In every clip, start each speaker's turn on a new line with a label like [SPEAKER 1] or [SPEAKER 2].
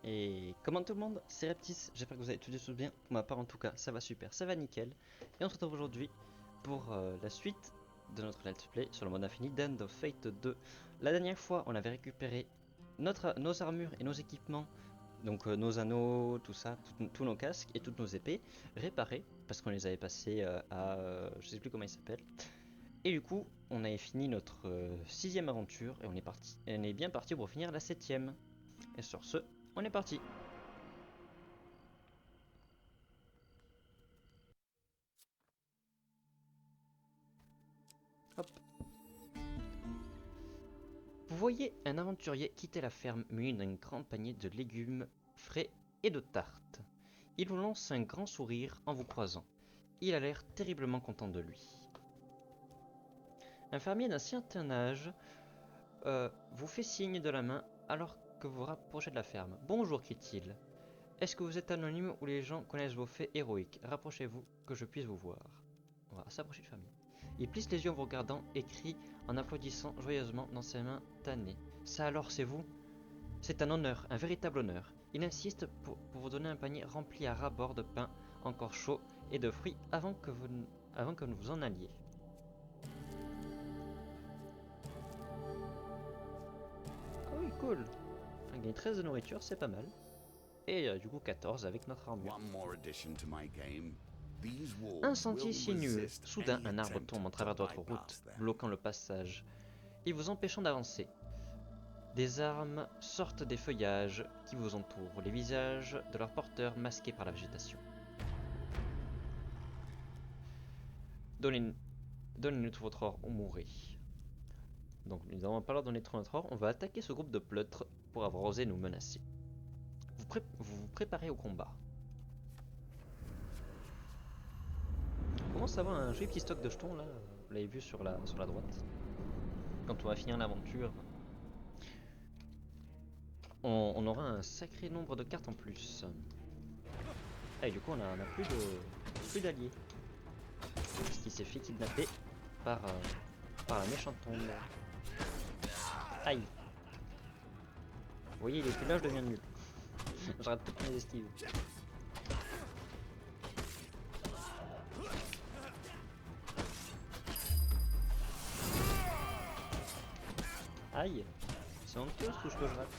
[SPEAKER 1] Et comment tout le monde, c'est Reptis, j'espère que vous allez tous bien, pour ma part en tout cas, ça va super, ça va nickel. Et on se retrouve aujourd'hui pour la suite de notre let's play sur le mode infini d'End of Fate 2. La dernière fois, on avait récupéré nos armures et nos équipements, donc nos anneaux, tout ça, tous nos casques et toutes nos épées, réparés, parce qu'on les avait passés je sais plus comment ils s'appellent. Et du coup, on avait fini notre sixième aventure et on est bien parti pour finir la septième. Et sur ce, on est parti. Hop. Vous voyez un aventurier quitter la ferme muni d'un grand panier de légumes frais et de tartes. Il vous lance un grand sourire en vous croisant. Il a l'air terriblement content de lui. Un fermier d'un certain âge vous fait signe de la main alors que vous vous rapprochez de la ferme. Bonjour, crie-t-il. Est-ce que vous êtes anonyme ou les gens connaissent vos faits héroïques? Rapprochez-vous que je puisse vous voir. On va s'approcher du fermier. Il plisse les yeux en vous regardant et crie en applaudissant joyeusement dans ses mains tannées. Ça alors, c'est vous? C'est un honneur, un véritable honneur. Il insiste pour vous donner un panier rempli à ras-bord de pain encore chaud et de fruits avant que vous en alliez. Ah oui, cool. On gagne 13 de nourriture, c'est pas mal. Et du coup 14 avec notre armure. Un sentier sinueux. Soudain, un arbre tombe en travers de votre route, bloquant le passage et vous empêchant d'avancer. Des armes sortent des feuillages qui vous entourent, les visages de leurs porteurs masqués par la végétation. Donnez-nous tout votre or ou mourrez. Donc nous n'avons pas l'ordre de donner tout notre or, on va attaquer ce groupe de pleutres pour avoir osé nous menacer. Vous vous préparez au combat. On commence à avoir un joli petit stock de jetons là, vous l'avez vu sur la droite. Quand on va finir l'aventure, on aura un sacré nombre de cartes en plus. Et du coup on a plus d'alliés. Parce qu'il s'est fait kidnapper par la méchante tombe. Aïe. Vous voyez, il est plus là, je deviens nul. J'arrête toutes mes esquives. Aïe. C'est honteux ce touche que je rate.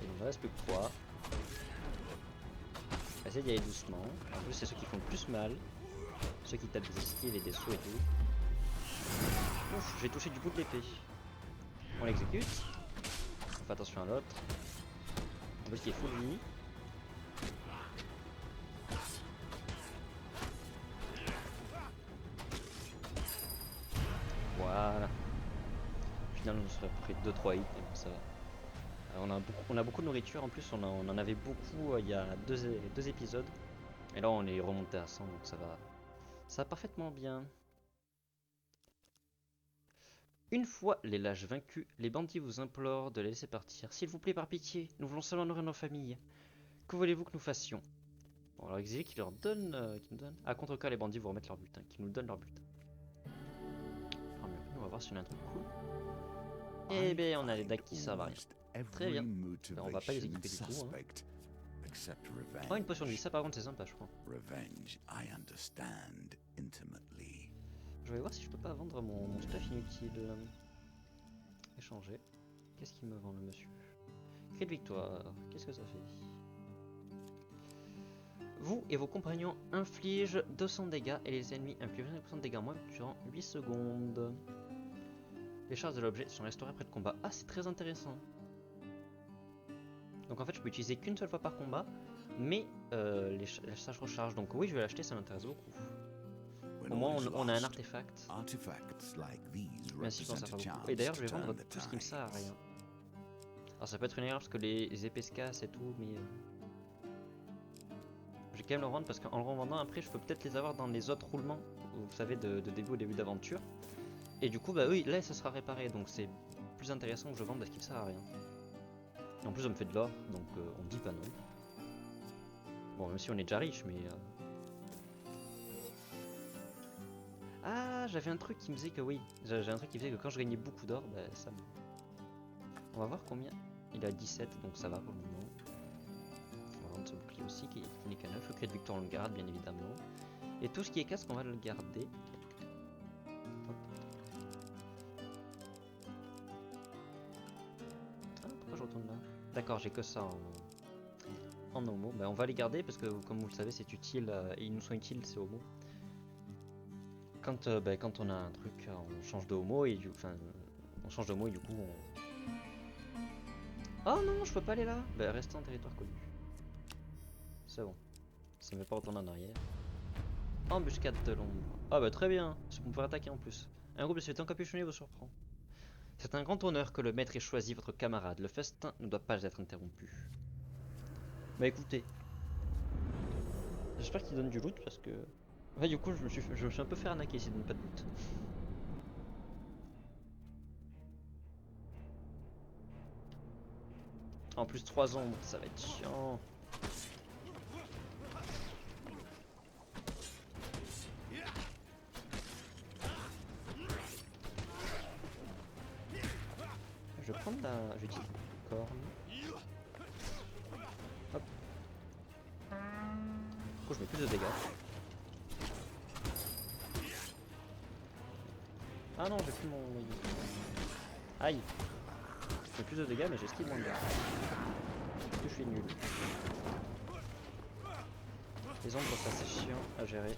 [SPEAKER 1] Il ne me reste plus que 3. On va essayer d'y aller doucement. En plus, c'est ceux qui font le plus mal. Ceux qui tapent des esquives et des sauts et tout. Ouf, j'ai touché du bout de l'épée. On l'exécute. On fait attention à l'autre. En plus, il est full vie. Voilà. Finalement, on serait pris 2-3 hits, mais bon, ça va. On a beaucoup de nourriture, en plus on en avait beaucoup il y a deux épisodes. Et là on est remonté à 100, donc ça va parfaitement bien. Une fois les lâches vaincus, les bandits vous implorent de les laisser partir. S'il vous plaît, par pitié, nous voulons seulement nourrir nos familles. Que voulez-vous que nous fassions? Bon, alors exilé qui leur donne, qui nous donne. À contre-cas, les bandits vous remettent leur butin, qui nous donnent leur butin. On va voir si on a un truc cool. Eh ben, on a les decks qui servent à rien. Très bien. Ben, on va pas les équiper du tout. Hein. Oh, une potion de vie, ça par contre c'est sympa, je crois. Je vais voir si je peux pas vendre mon stuff inutile. Échanger. Qu'est-ce qu'il me vend le monsieur? Cri de victoire. Qu'est-ce que ça fait? Vous et vos compagnons infligent 200 dégâts et les ennemis infligent 5% de dégâts en moins durant 8 secondes. Les charges de l'objet sont restaurées après le combat. Ah, c'est très intéressant. Donc en fait, je peux utiliser qu'une seule fois par combat, mais les charges rechargent. Donc oui, je vais l'acheter, ça m'intéresse beaucoup. Au moins, on a un artefact. Merci, je pense que ça fait beaucoup. Et d'ailleurs, je vais vendre tout ce qui me sert à rien. Alors ça peut être une erreur parce que les épées se cassent et tout, mais je vais quand même le revendre parce qu'en le revendant après, je peux peut-être les avoir dans les autres roulements, vous savez, de début au début d'aventure. Et du coup, bah oui, là ça sera réparé, donc c'est plus intéressant que je vende parce qu'il me sert à rien. Et en plus, ça me fait de l'or, donc on me dit pas non. Bon, même si on est déjà riche, mais... Ah, j'avais un truc qui me disait que oui. J'avais un truc qui faisait que quand je gagnais beaucoup d'or, bah, ça me... On va voir combien. Il est à 17, donc ça va pour le moment. On va vendre ce bouclier aussi, qui n'est qu'à 9. Le clé de victoire, on le garde, bien évidemment. Et tout ce qui est casque, on va le garder. Hop. Ah, pourquoi je retourne là? D'accord, j'ai que ça en homo. Bah, on va les garder parce que, comme vous le savez, c'est utile. Et ils nous sont utiles, ces homos. Quand on a un truc, on change de homo et on change de homo et du coup on... Oh non, je peux pas aller là. Bah, restez en territoire connu. C'est bon. Ça ne veut pas retourner en arrière. Embuscade de l'ombre. Ah bah très bien, c'est qu'on peut attaquer en plus. Un groupe de citoyens encapuchonnés vous surprend. C'est un grand honneur que le maître ait choisi votre camarade. Le festin ne doit pas être interrompu. Bah écoutez, j'espère qu'il donne du loot parce que... Ouais, du coup, je me suis un peu fait arnaquer s'il donne pas de loot. En plus, 3 ombres, ça va être chiant. Je vais prendre la... Je vais utiliser la corne. Hop. Du coup, je mets plus de dégâts. Ah non, j'ai plus mon... Aïe. Je mets plus de dégâts, mais j'ai skill moins de dégâts. Parce que je suis nul. Les ombres, ça c'est chiant à gérer.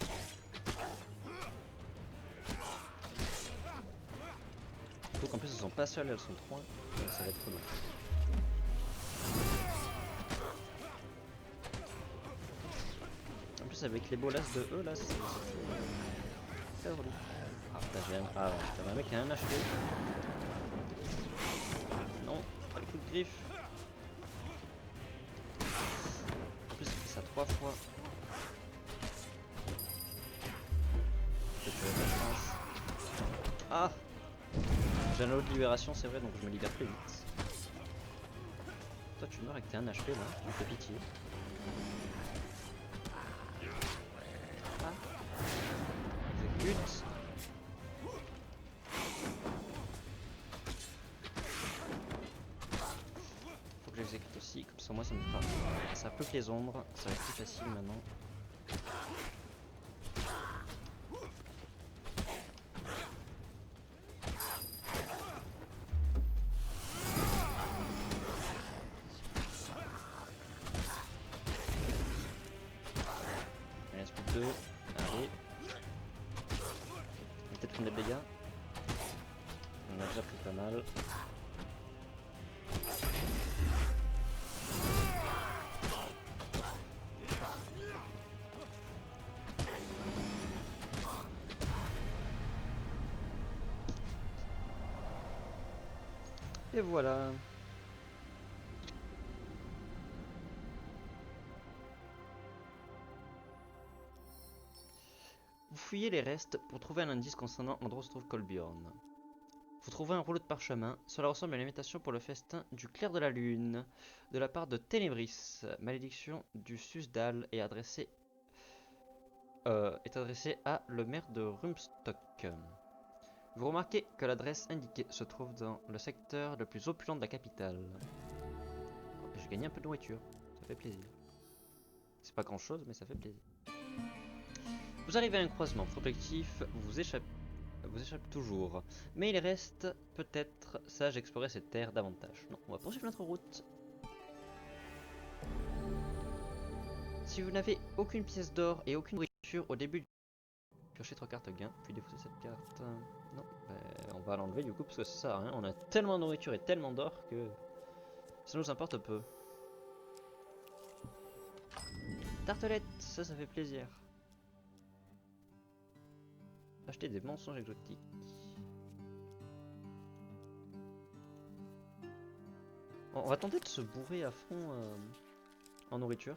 [SPEAKER 1] Surtout qu'en plus, elles sont pas seules, elles sont 3. Donc ça va être long. En plus, avec les bolasses de eux là, c'est très relou. Ah putain, t'avais un mec qui a un HP. Non, pas le coup de griffe. En plus, il fait ça 3 fois. Ah, j'ai un autre libération, c'est vrai, donc je me libère plus vite. Toi, tu meurs avec tes 1 HP là, tu me fais pitié. Ah, exécute. Faut que j'exécute aussi, comme ça moi ça me fera. Ça peut que les ombres, ça va être plus facile maintenant. Il reste plus que 2. Allez. On va peut-être prendre des dégâts. On a déjà pris pas mal. Et voilà. Vous fouillez les restes pour trouver un indice concernant l'endroit où se trouve Colbjorn. Vous trouvez un rouleau de parchemin. Cela ressemble à une invitation pour le festin du clair de la lune, de la part de Ténébris. Malédiction du Susdal est adressée à le maire de Rumstock. Vous remarquez que l'adresse indiquée se trouve dans le secteur le plus opulent de la capitale. J'ai gagné un peu de nourriture, ça fait plaisir. C'est pas grand chose, mais ça fait plaisir. Vous arrivez à un croisement, votre objectif vous échappe toujours. Mais il reste peut-être sage d'explorer cette terre davantage. Non, on va poursuivre notre route. Si vous n'avez aucune pièce d'or et aucune nourriture au début, piochez 3 cartes gain, puis défausser cette carte. Non, on va l'enlever du coup parce que ça sert à rien. On a tellement de nourriture et tellement d'or que ça nous importe peu. Tartelette, ça fait plaisir. Acheter des mensonges exotiques. On va tenter de se bourrer à fond en nourriture.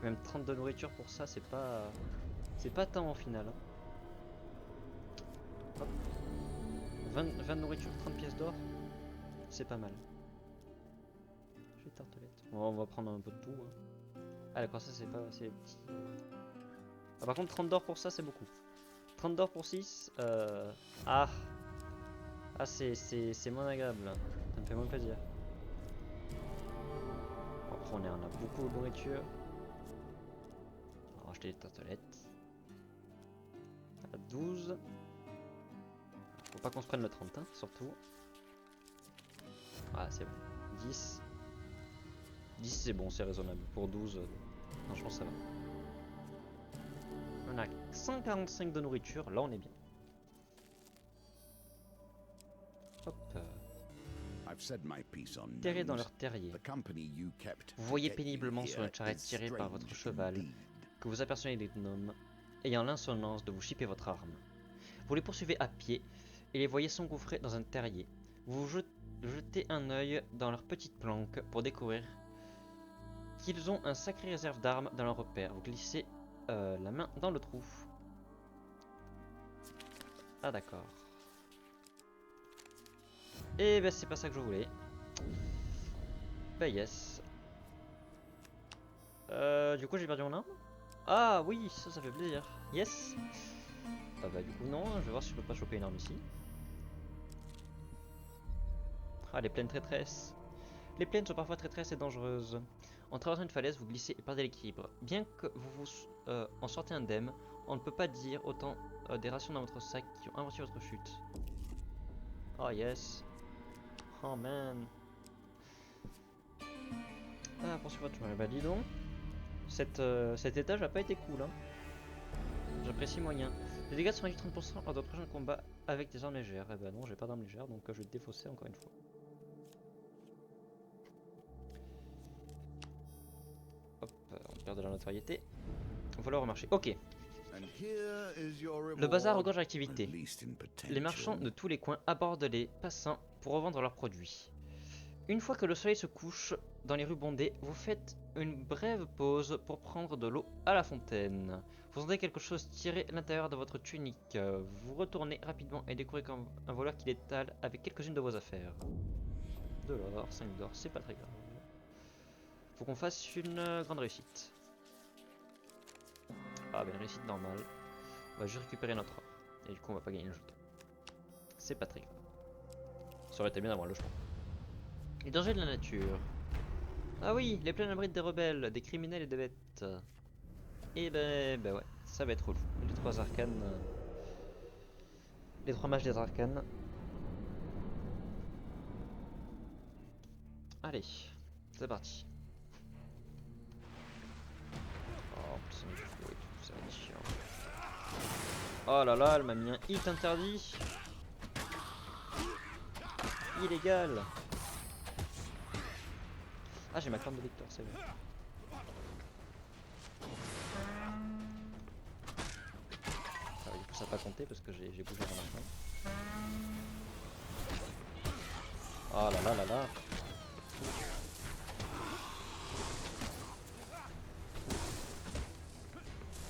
[SPEAKER 1] Même 30 de nourriture pour ça, c'est pas tant en final. Hein. Hop. 20 de nourriture, 30 pièces d'or, c'est pas mal. Je vais tartelette. On va prendre un peu de tout. Hein. Ah d'accord, ça c'est pas... c'est petit. Ah, par contre 30 d'or pour ça c'est beaucoup. 30 d'or pour 6, Ah, ah c'est moins agréable là. Ça me fait moins plaisir. Bon, après on a beaucoup de nourriture. On va acheter des tartelettes. À 12. Faut pas qu'on se prenne le 30 hein, surtout. Ah c'est bon. 10. 10 c'est bon, c'est raisonnable. Pour 12, franchement ça va. On a 145 de nourriture, là on est bien. Hop. Terrés dans leur terrier. Vous voyez péniblement sur une charrette tirée par votre cheval que vous apercevez des gnomes ayant l'insolence de vous chipper votre arme. Vous les poursuivez à pied et les voyez s'engouffrer dans un terrier. Vous jetez un œil dans leur petite planque pour découvrir qu'ils ont un sacré réserve d'armes dans leur repère. Vous glissez la main dans le trou. Ah d'accord. Et ben c'est pas ça que je voulais. Bah yes. Du coup j'ai perdu mon arme. Ah oui, ça fait plaisir. Yes. Ah bah du coup non, je vais voir si je peux pas choper une arme ici. Ah les plaines traîtresses. Les plaines sont parfois traîtresses et dangereuses. En traversant une falaise, vous glissez et perdez l'équilibre. Bien que vous en sortez indemne, on ne peut pas dire autant des rations dans votre sac qui ont amorti votre chute. Oh yes. Oh man. Ah poursuivre votre chemin. Bah dis donc. Cet étage a pas été cool hein. J'apprécie moyen. Les dégâts sont réduits 30% lors de prochain combat avec des armes légères. Eh ben non, j'ai pas d'armes légères donc je vais te défausser encore une fois. Hop, on perd de la notoriété. Voilà au marché. Ok. Le bazar regorge d'activité. Les marchands de tous les coins abordent les passants pour revendre leurs produits. Une fois que le soleil se couche dans les rues bondées, vous faites une brève pause pour prendre de l'eau à la fontaine. Vous sentez quelque chose tirer l'intérieur de votre tunique. Vous retournez rapidement et découvrez un voleur qui l'étale avec quelques-unes de vos affaires. De l'or, 5 d'or, c'est pas très grave. Faut qu'on fasse une grande réussite. Ah, ben une réussite normale. On va juste récupérer notre or. Et du coup, on va pas gagner le jeton. C'est pas très grave. Ça aurait été bien d'avoir le jeton. Les dangers de la nature. Ah oui, les plaines abritent des rebelles, des criminels et des bêtes. Et ben ouais, ça va être relou. Les trois arcanes. Les trois mages des arcanes. Allez, c'est parti. Oh, c'est du feu et tout, ça va être chiant. Oh là là, elle m'a mis un hit interdit. Illégal. Ah, j'ai ma carte de lecteur, c'est vrai. Ah, du coup, ça n'a pas compté parce que j'ai bougé dans la fin. Oh là là là là.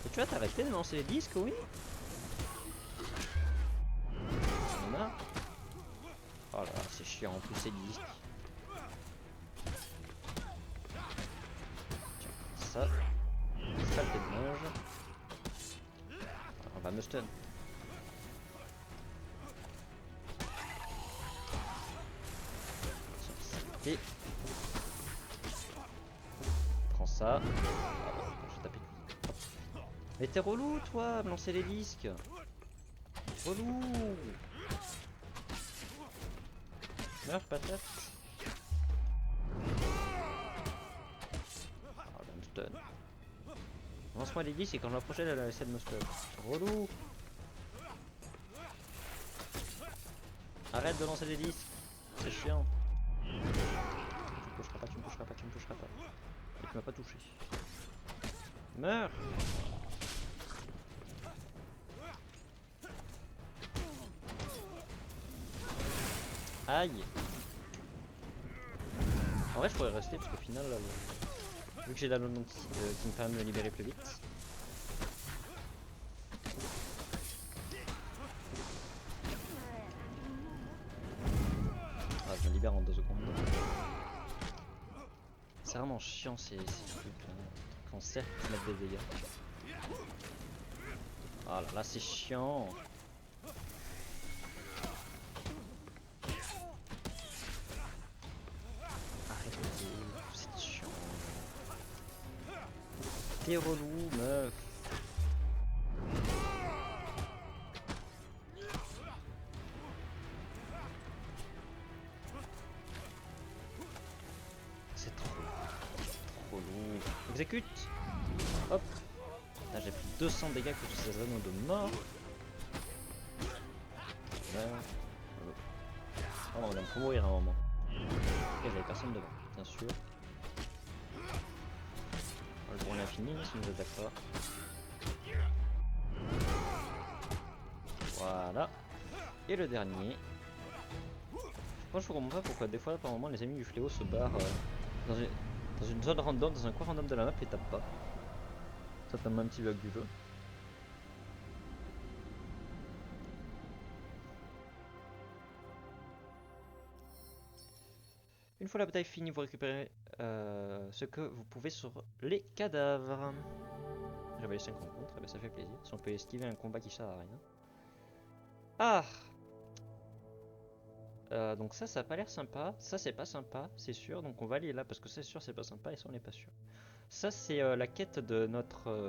[SPEAKER 1] Et tu vas t'arrêter de lancer les disques, oui? On a. Oh là là, c'est chiant en plus ces disques. Ça. Saleté de linge. On va me stun. Et prends ça. Ah, je vais taper. Mais t'es relou toi, me lancer les disques. Relou. Meurs patate. Ah, elle me stun. Lance-moi les disques et quand je m'approchais, elle essaie de me stun. Relou. Arrête de lancer des disques. C'est chiant. Tu me toucheras pas, tu me toucheras pas, tu me toucheras pas. Et tu m'as pas touché. Meurs. Aïe. En vrai je pourrais rester parce qu'au final vu que j'ai la lune qui me permet de me libérer plus vite. Ah je me libère en 2 secondes. C'est vraiment chiant ces trucs là. vont certes mettre des dégâts. Ah là là, c'est chiant. Arrêtez, vous êtes chiant. T'es relou, meuf. C'est trop lourd. Exécute. Hop. Là j'ai pris 200 dégâts que tous ces anneaux de mort. Oh non, madame, faut mourir à un moment. Ok, j'avais personne devant, bien sûr. On va le brûler l'infini si vous êtes d'accord. Voilà. Et le dernier. Moi je comprends pas pourquoi des fois par moment les amis du fléau se barrent dans une zone random, dans un coin random de la map et tapent pas. Ça tombe un petit bug du jeu. Une fois la bataille finie, vous récupérez ce que vous pouvez sur les cadavres. J'avais les 5 rencontres, ça fait plaisir. Si on peut esquiver un combat qui sert à rien. Ah, donc ça a pas l'air sympa. Ça, c'est pas sympa, c'est sûr. Donc on va aller là parce que c'est sûr, c'est pas sympa et ça, on n'est pas sûr. Ça, c'est la quête de notre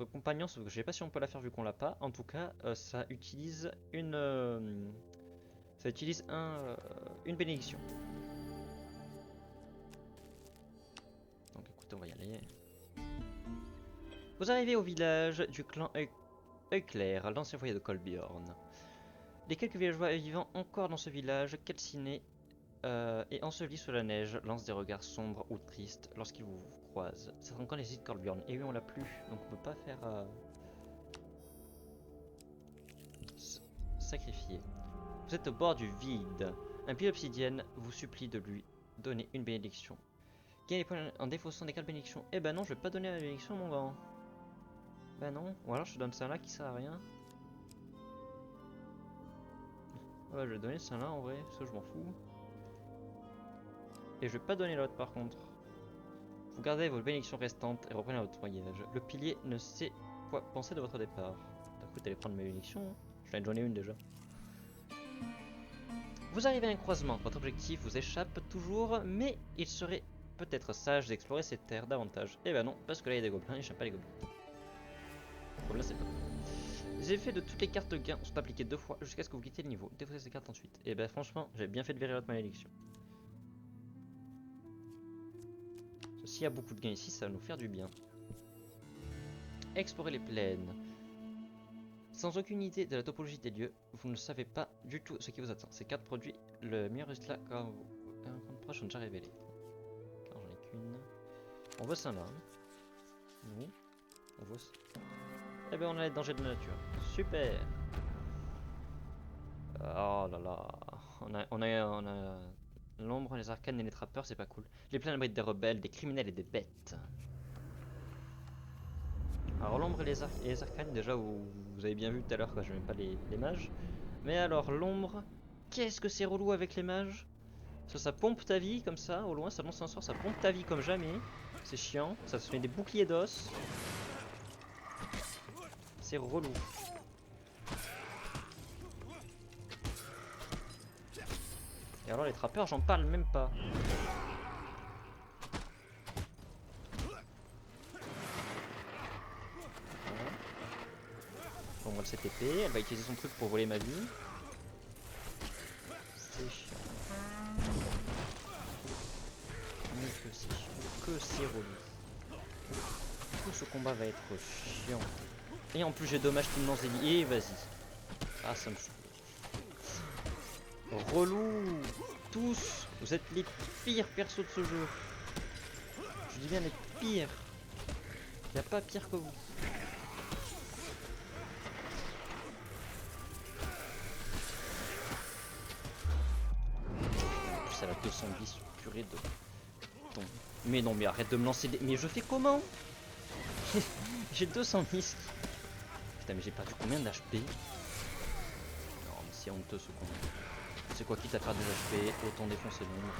[SPEAKER 1] compagnon. Sauf que je sais pas si on peut la faire vu qu'on l'a pas. En tout cas, ça utilise une bénédiction. Donc écoutez, on va y aller. Vous arrivez au village du clan Eukler, l'ancien foyer de Kolbjorn. Les quelques villageois vivant encore dans ce village, calcinés et ensevelis sous la neige, lancent des regards sombres ou tristes lorsqu'ils vous croisent. Ça sera encore les îles de Kolbjorn. Et oui, on l'a plus, donc on peut pas faire sacrifier. Vous êtes au bord du vide. Un pied obsidienne vous supplie de lui donner une bénédiction. Gagnez des points en défaussant des cartes bénédiction. Eh ben non, je vais pas donner la bénédiction, mon grand. Ben non, ou alors je te donne ça là qui sert à rien. Ouais, je vais donner ça là en vrai, parce que je m'en fous. Et je vais pas donner l'autre par contre. Vous gardez vos bénédictions restantes et reprenez votre voyage. Le pilier ne sait quoi penser de votre départ. D'un coup, t'allais prendre mes bénédictions, hein. J'en ai donné une déjà. Vous arrivez à un croisement, votre objectif vous échappe toujours, mais il serait peut-être sage d'explorer cette terre davantage. Eh ben non, parce que là il y a des gobelins et j'aime pas les gobelins. Gobelins c'est pas cool. Les effets de toutes les cartes gains sont appliqués 2 fois jusqu'à ce que vous quittez le niveau. Défaussez ces cartes ensuite. Et ben franchement, j'ai bien fait de virer votre malédiction. S'il y a beaucoup de gains ici, ça va nous faire du bien. Explorer les plaines. Sans aucune idée de la topologie des lieux, vous ne savez pas du tout ce qui vous attend. Ces cartes produisent le meilleur résultat quand un compte proche sont déjà révélés. Alors j'en ai qu'une. On veut ça là. Nous, on veut ça. Eh ben on a les dangers de la nature. Super. Oh là là. On a l'ombre, les arcanes et les trappeurs, c'est pas cool. Les plaines abritent des rebelles, des criminels et des bêtes. Alors l'ombre et les arcanes, déjà vous avez bien vu tout à l'heure quand je n'aime pas les mages. Mais alors l'ombre, qu'est-ce que c'est relou avec les mages. Ça pompe ta vie comme ça, au loin ça lance un sort, ça pompe ta vie comme jamais. C'est chiant, ça se met des boucliers d'os. C'est relou. Et alors les trappeurs, j'en parle même pas. On voit le CTP, elle va utiliser son truc pour voler ma vie. C'est chiant. Mais que c'est chiant, que c'est relou. Tout ce combat va être chiant. Et en plus j'ai dommage tout le monde et vas-y. Ah ça me saoule. Relou. Tous, vous êtes les pires persos de ce jeu. Je dis bien les pires. Y a pas pire que vous. En plus elle a 210 purée de... Ton... Mais non mais arrête de me lancer des... Mais je fais comment? J'ai 210. Putain mais j'ai perdu combien d'HP? Non mais c'est honteux ce combat. C'est quoi quitte à faire des HP, autant défoncer le monde.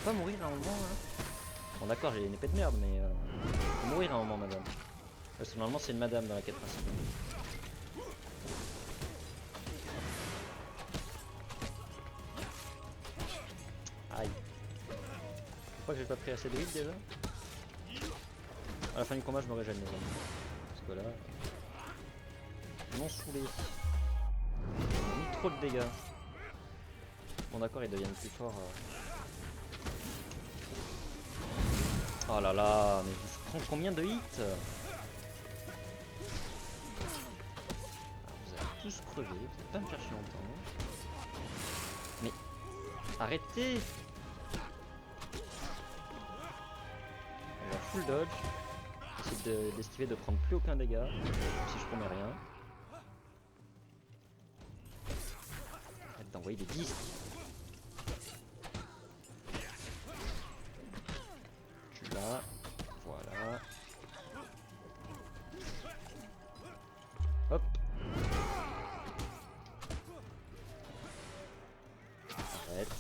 [SPEAKER 1] pas mourir à un moment là? Bon d'accord, j'ai une épée de merde, mais faut mourir à un moment, madame. Parce que normalement c'est une madame dans la quête principale. Aïe. Pourquoi que j'ai pas pris assez de hits déjà? À la fin du combat je me régène les amis. Parce que là... Ils m'ont saoulé. Ils m'ont mis trop de dégâts. Bon d'accord, ils deviennent plus forts. Oh là là, mais je prends combien de hits? Vous allez tous crever, vous allez pas me chercher longtemps. Mais arrêtez! On va full dodge. Essayer d'esquiver de prendre plus aucun dégât. Même si je promets rien. Arrête d'envoyer des disques. Tu l'as. Voilà. Hop. Arrête.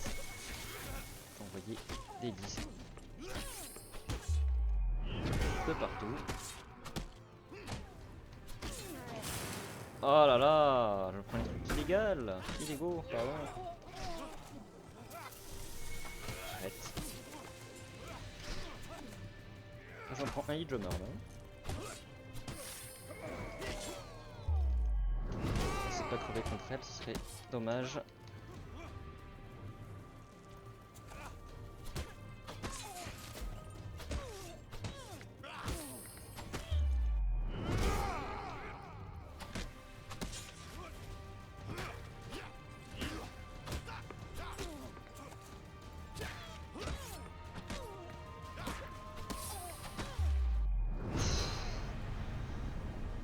[SPEAKER 1] Envoyer des disques. De partout. Oh là là, je prends les trucs illégaux, pardon. Arrête. J'en prends un hit, je meurs là. C'est pas crever contre elle, ce serait dommage.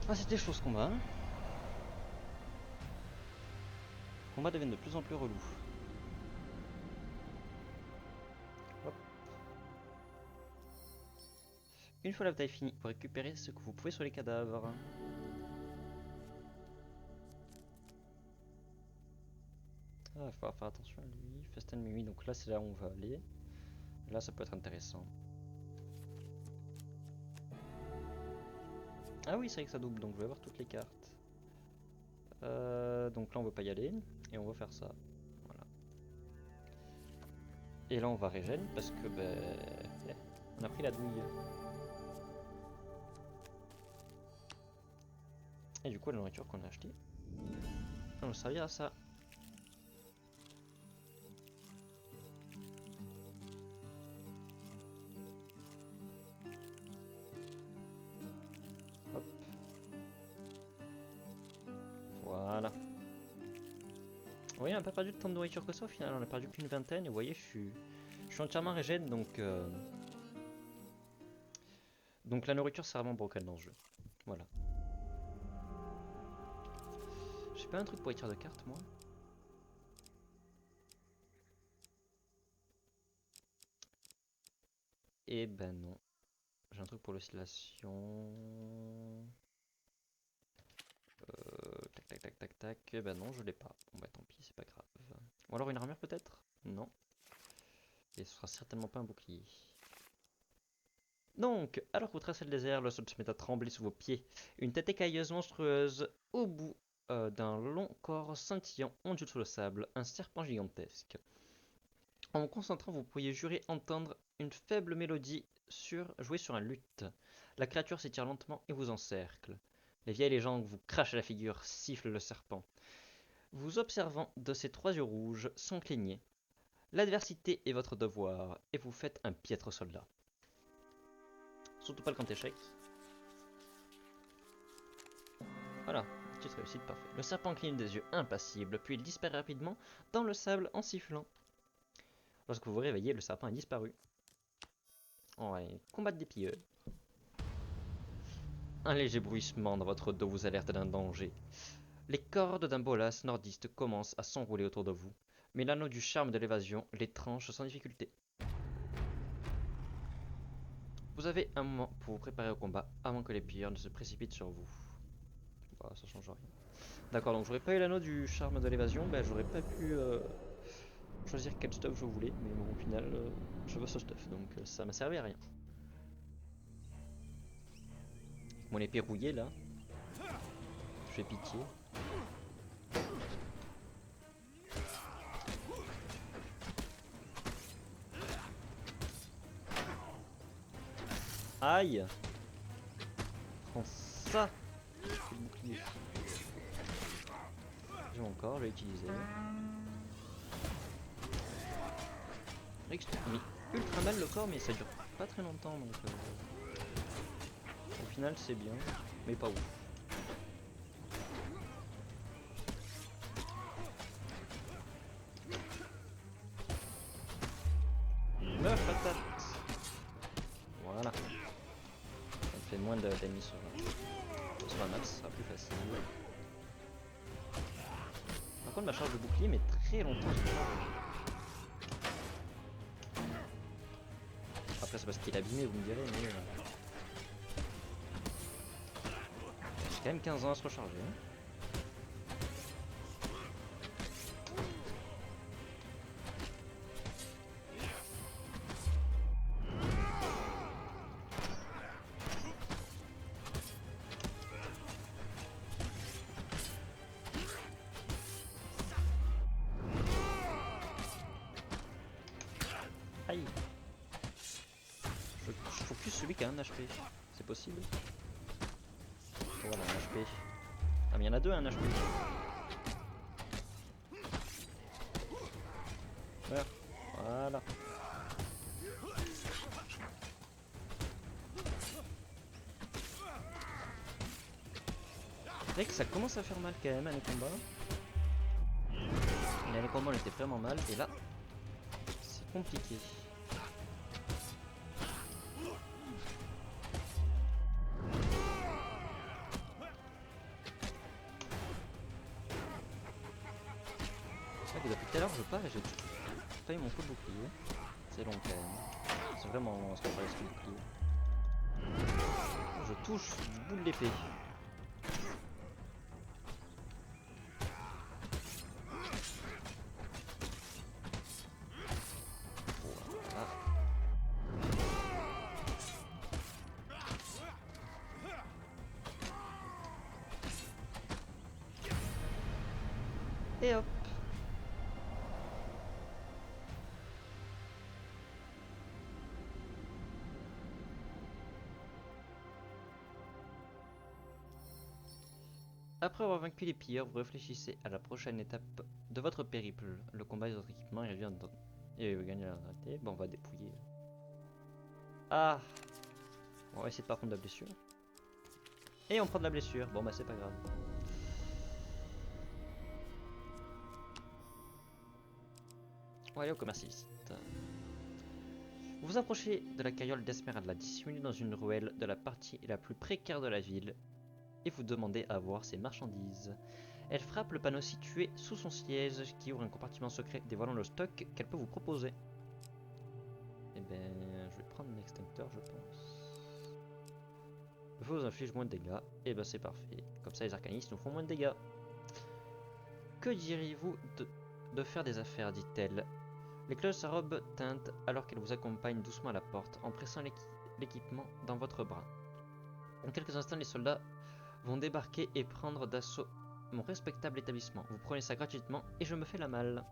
[SPEAKER 1] Ah, c'était chaud ce combat. Les combats deviennent de plus en plus relous. Hop. Une fois la bataille finie, vous récupérez ce que vous pouvez sur les cadavres. Ah, il faut faire attention à lui. Fast Enemy, donc là c'est là où on va aller. Là ça peut être intéressant. Ah oui, c'est vrai que ça double, donc je vais avoir toutes les cartes. Donc là on veut pas y aller, et on va faire ça. Voilà. Et là on va régène parce que on a pris la douille. Et du coup la nourriture qu'on a achetée, on va servir à ça. Hop. Voilà. Vous voyez, on n'a pas perdu de tant de nourriture que ça au final, on a perdu qu'une vingtaine, et vous voyez, je suis entièrement régène, donc la nourriture c'est vraiment broken dans ce jeu. Voilà. J'ai pas un truc pour écrire de cartes moi? Eh ben non. J'ai un truc pour l'oscillation. Tac tac tac tac tac. Eh ben non, je l'ai pas. Bon bah tant pis, c'est pas grave. Ou alors une armure peut-être? Non. Et ce sera certainement pas un bouclier. Donc, alors que vous tracez le désert, le sol se met à trembler sous vos pieds. Une tête écailleuse monstrueuse au bout d'un long corps scintillant ondule sous le sable, un serpent gigantesque. En vous concentrant, vous pourriez jurer entendre une faible mélodie jouée sur un luth. La créature s'étire lentement et vous encercle. Les vieilles légendes vous crachent à la figure, siffle le serpent. Vous observant de ses 3 yeux rouges, sont clignés. L'adversité est votre devoir, et vous faites un piètre soldat. Surtout pas le grand échec. Voilà, petite réussite, parfait. Le serpent cligne des yeux impassibles, puis il disparaît rapidement dans le sable en sifflant. Lorsque vous vous réveillez, le serpent a disparu. On va combattre des pilleurs. Un léger bruissement dans votre dos vous alerte d'un danger. Les cordes d'un bolas nordiste commencent à s'enrouler autour de vous, mais l'anneau du charme de l'évasion les tranche sans difficulté. Vous avez un moment pour vous préparer au combat avant que les pilleurs ne se précipitent sur vous. Bah, ça change rien. D'accord, donc j'aurais pas eu l'anneau du charme de l'évasion, ben j'aurais pas pu choisir quel stuff je voulais, mais bon, au final, je veux ce stuff, donc ça m'a servi à rien. Mon épée rouillée là, je fais pitié. Aïe! Prends ça! C'est le bouclier. J'ai mon corps, je l'ai utilisé. C'est vrai que je mis ultra mal le corps, mais ça dure pas très longtemps, donc au final c'est bien, mais pas ouf. Meurs patate! Voilà. Ça me fait moins d'ennemis sur la map, ce sera plus facile. Par contre ma charge de bouclier met très longtemps à se charger. Après c'est parce qu'il est abîmé, vous me direz, mais j'ai quand même 15 ans à se recharger. Hein. Aïe! Je focus celui qui a un HP. C'est possible? Voilà, un HP. Ah mais il y en a deux, un HP. Meurs. Voilà. C'est vrai que ça commence à faire mal quand même, les combats. Mais les combats on était vraiment mal, et là, c'est compliqué. C'est vrai que depuis tout à l'heure je pars et j'ai pas eu mon coup de bouclier. C'est long quand même. C'est vraiment ce qu'on parle de bouclier. Je touche du bout de l'épée. Voilà. Et hop. Après avoir vaincu les pilleurs, vous réfléchissez à la prochaine étape de votre périple. Le combat de votre équipement et vous gagnez la raté. Bon, on va dépouiller. Ah! Bon, on va essayer de pas prendre de la blessure. Et on prend de la blessure. Bon, bah c'est pas grave. On va aller au commerciste. Vous vous approchez de la carriole d'Esmeralda, dissimulée dans une ruelle de la partie la plus précaire de la ville, et vous demandez à voir ses marchandises. Elle frappe le panneau situé sous son siège qui ouvre un compartiment secret dévoilant le stock qu'elle peut vous proposer. Eh ben, je vais prendre l'extincteur, je pense. Vous inflige moins de dégâts. Et ben c'est parfait. Comme ça les arcanistes nous font moins de dégâts. Que diriez-vous de faire des affaires, dit-elle. Les cloches de sa robe tintent alors qu'elle vous accompagne doucement à la porte en pressant l'équipement dans votre bras. En quelques instants, les soldats vont débarquer et prendre d'assaut mon respectable établissement. Vous prenez ça gratuitement et je me fais la malle.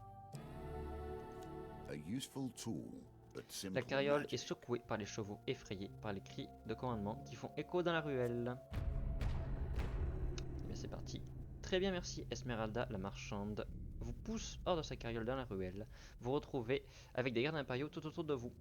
[SPEAKER 1] La carriole est secouée par les chevaux effrayés par les cris de commandement qui font écho dans la ruelle. Et bien c'est parti. Très bien, merci. Esmeralda, la marchande, vous pousse hors de sa carriole dans la ruelle. Vous retrouvez avec des gardes impériaux tout autour de vous.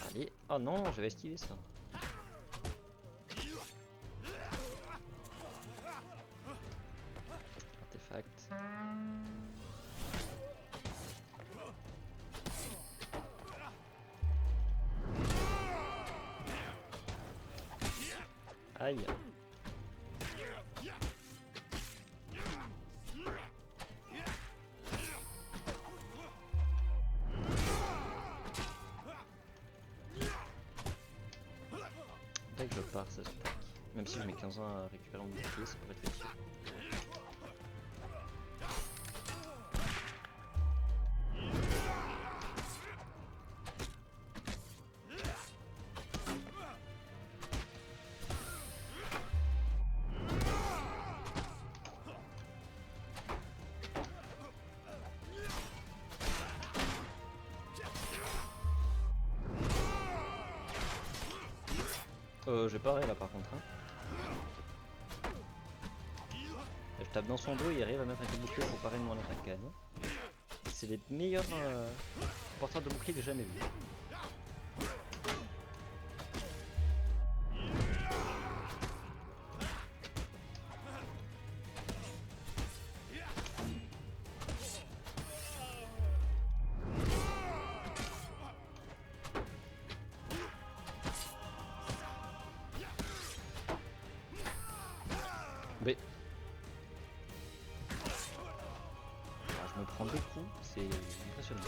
[SPEAKER 1] Allez. Oh non, je vais esquiver ça. Artefact. Aïe. Dès que je pars, ça se pack. Même si je mets 15 ans à récupérer mon bouclier, ça pourrait être utile. J'ai pareil là par contre. Hein. Je tape dans son dos et il arrive à mettre un coup de bouclier pour parer de mon attaque. Hein. C'est les meilleurs porteurs de bouclier que j'ai jamais vu. Mais je me prends des coups, c'est impressionnant.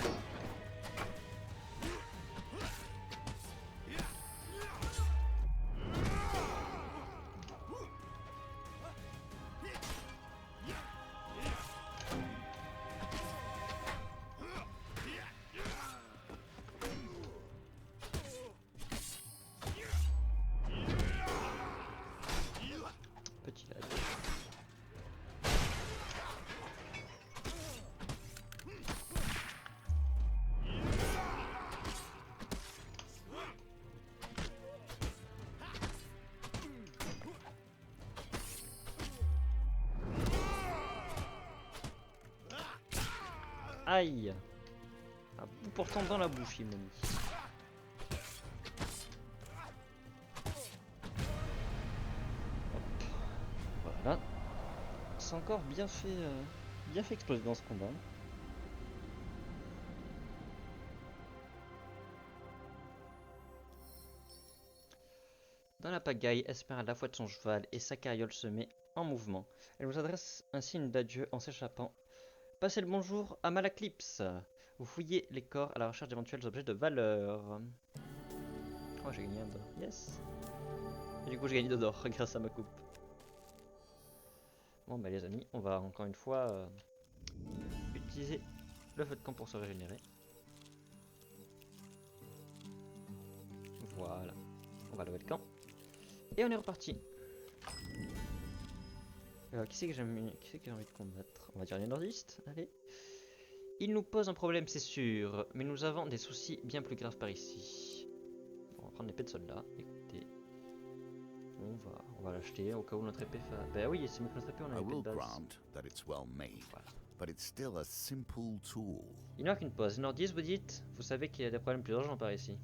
[SPEAKER 1] Petit lag. Aïe! Un bout portant dans la bouche, il m'a mis. Hop. Voilà. C'est encore bien fait exploser dans ce combat. Dans la pagaille, Esmeralda fouette son cheval et sa carriole se met en mouvement. Elle vous adresse un signe d'adieu en s'échappant. Passez le bonjour à Malaclypse. Vous fouillez les corps à la recherche d'éventuels objets de valeur. Oh, j'ai gagné un d'or. Yes. Et du coup, j'ai gagné 2 d'or grâce à ma coupe. Bon, bah les amis, on va encore une fois utiliser le feu de camp pour se régénérer. Voilà. On va lever le camp. Et on est reparti. Qui c'est que j'ai envie de combattre? On va dire les nordistes. Allez. Ils nous posent un problème, c'est sûr, mais nous avons des soucis bien plus graves par ici. Bon, on va prendre l'épée de soldat. Écoutez, on va l'acheter au cas où notre épée fait. Bah oui, c'est mieux que notre épée, on a l'épée de base. Voilà. Il n'y a qu'une pause. Nordiste, vous dites? Vous savez qu'il y a des problèmes plus urgents par ici.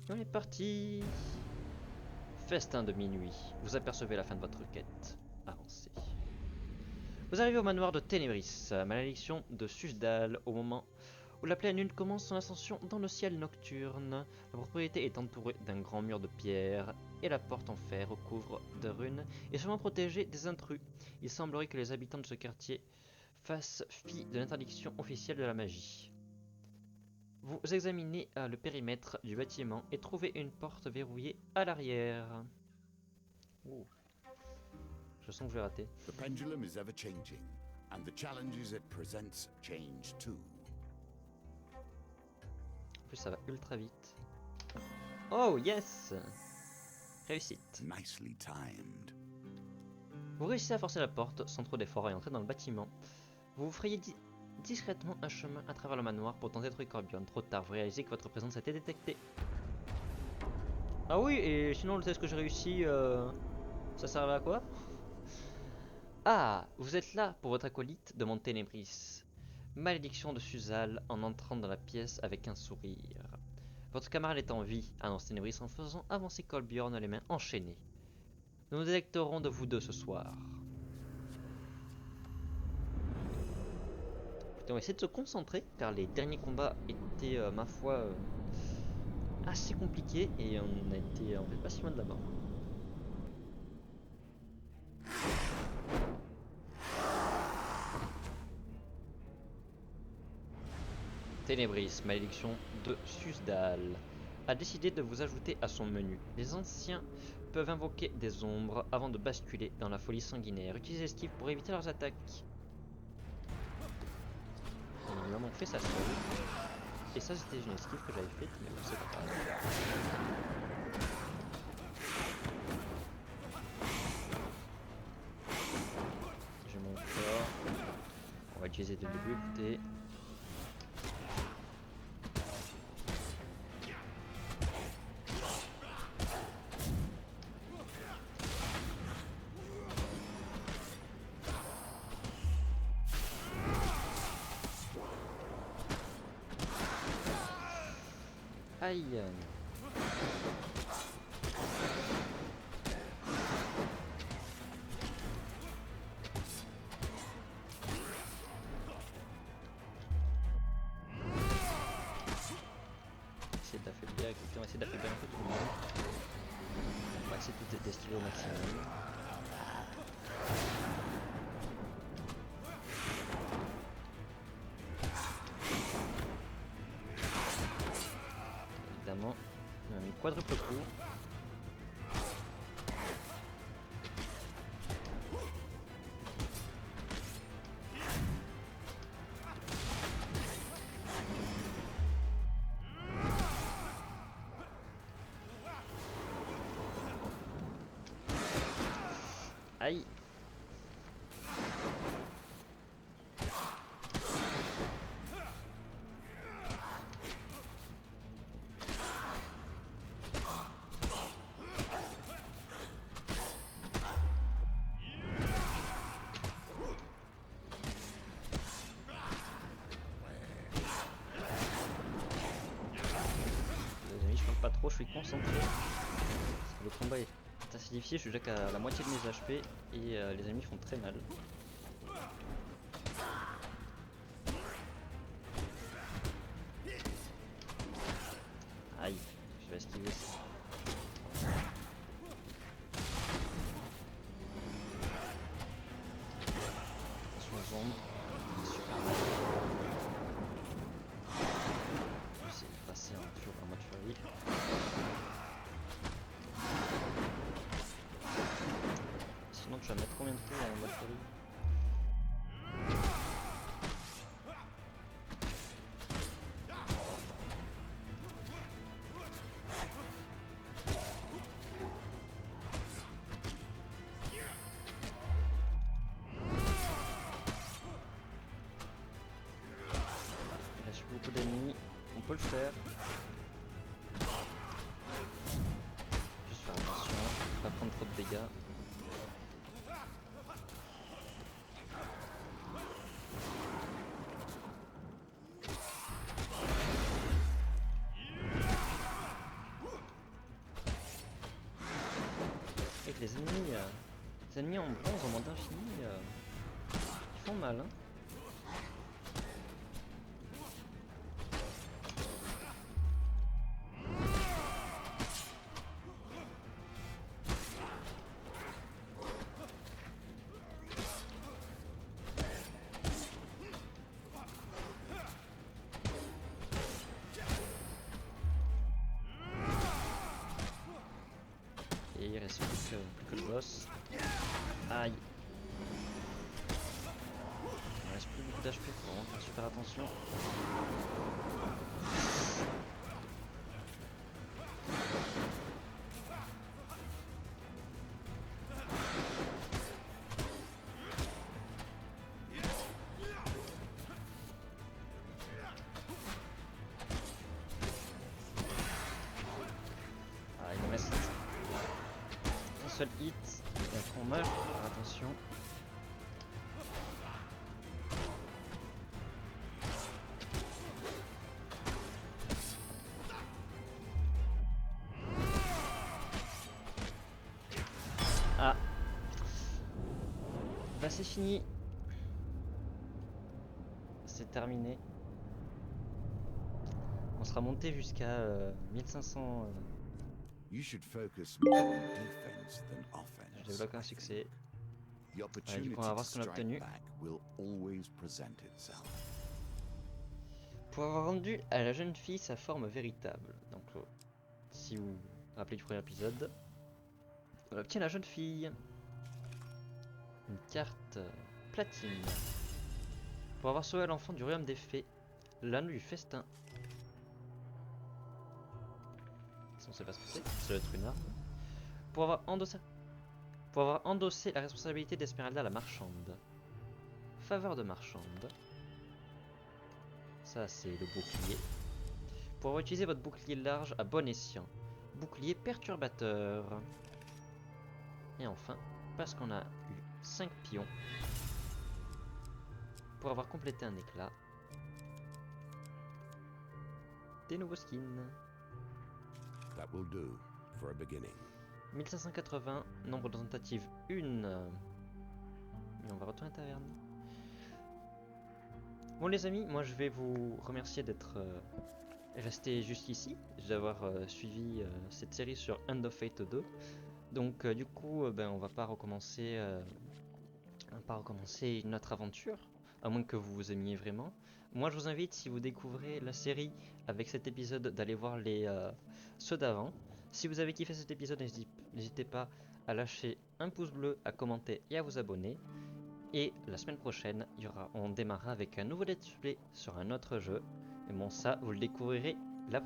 [SPEAKER 1] Et on est parti. Festin de minuit. Vous apercevez la fin de votre quête. Avancez. Vous arrivez au manoir de Ténébris, malédiction de Susdal, au moment où la pleine lune commence son ascension dans le ciel nocturne. La propriété est entourée d'un grand mur de pierre et la porte en fer recouvre de runes et sûrement protégée des intrus. Il semblerait que les habitants de ce quartier fassent fi de l'interdiction officielle de la magie. Vous examinez le périmètre du bâtiment et trouvez une porte verrouillée à l'arrière. Je sens que je vais rater.
[SPEAKER 2] The pendulum is ever changing, and the challenges it presents change too.
[SPEAKER 1] En plus, ça va ultra vite. Oh yes! Réussite.
[SPEAKER 2] Nicely timed.
[SPEAKER 1] Vous réussissez à forcer la porte sans trop d'efforts et entrer dans le bâtiment. Vous vous frayez discrètement un chemin à travers le manoir pour tenter de trouver Corbion. Trop tard, vous réalisez que votre présence a été détectée. Ah oui, et sinon le test que j'ai réussi, ça servait à quoi? Ah, vous êtes là pour votre acolyte, demande Ténébris. Malédiction de Susal en entrant dans la pièce avec un sourire. Votre camarade est en vie, annonce Ténébris en faisant avancer Colbjorn les mains enchaînées. Nous nous délecterons de vous deux ce soir. Écoutez, on va essayer de se concentrer car les derniers combats étaient, ma foi, assez compliqué et on a été en fait pas si loin de la mort. Ténébris, malédiction de Susdal, a décidé de vous ajouter à son menu. Les anciens peuvent invoquer des ombres avant de basculer dans la folie sanguinaire. Utilisez esquive pour éviter leurs attaques. Bien évidemment, on fait ça seul. Et ça, c'était une esquive que j'avais faite, mais bon, c'est pas grave. J'ai mon corps. On va utiliser de l'ébouillir. Aïe. Essayer d'affaiblir, écoutez, on va essayer d'affaiblir un peu tout le monde. On va essayer de d'esquiver au maximum. Évidemment, on a mis quadruple coup. Aïe. Les amis, je parle pas trop, je suis concentré. Parce que le combat est assez difficile, je suis déjà qu'à la moitié de mes HP et les ennemis font très mal. Aïe, je vais esquiver ça. Attention aux ombres, super mal. Je vais essayer de passer en mode furie. Sinon tu vas mettre combien de tours en mode furie? Il reste beaucoup d'ennemis, on peut le faire. Juste faire attention, pas prendre trop de dégâts. Avec les ennemis en bronze en mode infini, ils font mal, hein. Et il reste plus que le boss. Aïe. Il reste plus beaucoup d'HP, faut vraiment faire super attention. Ah, il me reste un seul hit, et après on meurt, faire attention. Ah, bah c'est fini, c'est terminé. On sera monté jusqu'à 1500.
[SPEAKER 2] You should focus more on defense than
[SPEAKER 1] Je
[SPEAKER 2] offense.
[SPEAKER 1] débloque un
[SPEAKER 2] I think.
[SPEAKER 1] succès.
[SPEAKER 2] The opportunity
[SPEAKER 1] on va voir
[SPEAKER 2] to
[SPEAKER 1] ce qu'on a
[SPEAKER 2] strike
[SPEAKER 1] obtenu.
[SPEAKER 2] back will always present itself.
[SPEAKER 1] Pour avoir rendu à la jeune fille sa forme véritable. Donc, si vous vous rappelez du premier épisode, on obtient la jeune fille. Une carte platine. Pour avoir sauvé l'enfant du royaume des fées, l'anneau du festin. Si on sait pas ce que c'est, ça doit être une arme. Pour avoir endossé la responsabilité d'Esmeralda la marchande. Faveur de marchande. Ça c'est le bouclier. Pour avoir utilisé votre bouclier large à bon escient. Bouclier perturbateur. Et enfin, parce qu'on a eu 5 pions. Pour avoir complété un éclat. Des nouveaux skins.
[SPEAKER 2] That will do for a beginning.
[SPEAKER 1] 1580, nombre de tentatives 1. Mais on va retourner à la taverne. Bon les amis, moi je vais vous remercier d'être restés jusqu'ici, d'avoir suivi cette série sur End of Fate 2. Donc du coup, on va pas recommencer notre aventure, à moins que vous vous aimiez vraiment. Moi je vous invite, si vous découvrez la série avec cet épisode, d'aller voir ceux d'avant. Si vous avez kiffé cet épisode, n'hésitez pas à lâcher un pouce bleu, à commenter et à vous abonner. Et la semaine prochaine, on démarrera avec un nouveau let's play sur un autre jeu. Et bon, ça, vous le découvrirez la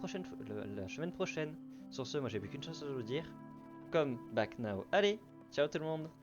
[SPEAKER 1] semaine prochaine. Sur ce, moi j'ai plus qu'une chose à vous dire. Come back now. Allez, ciao tout le monde!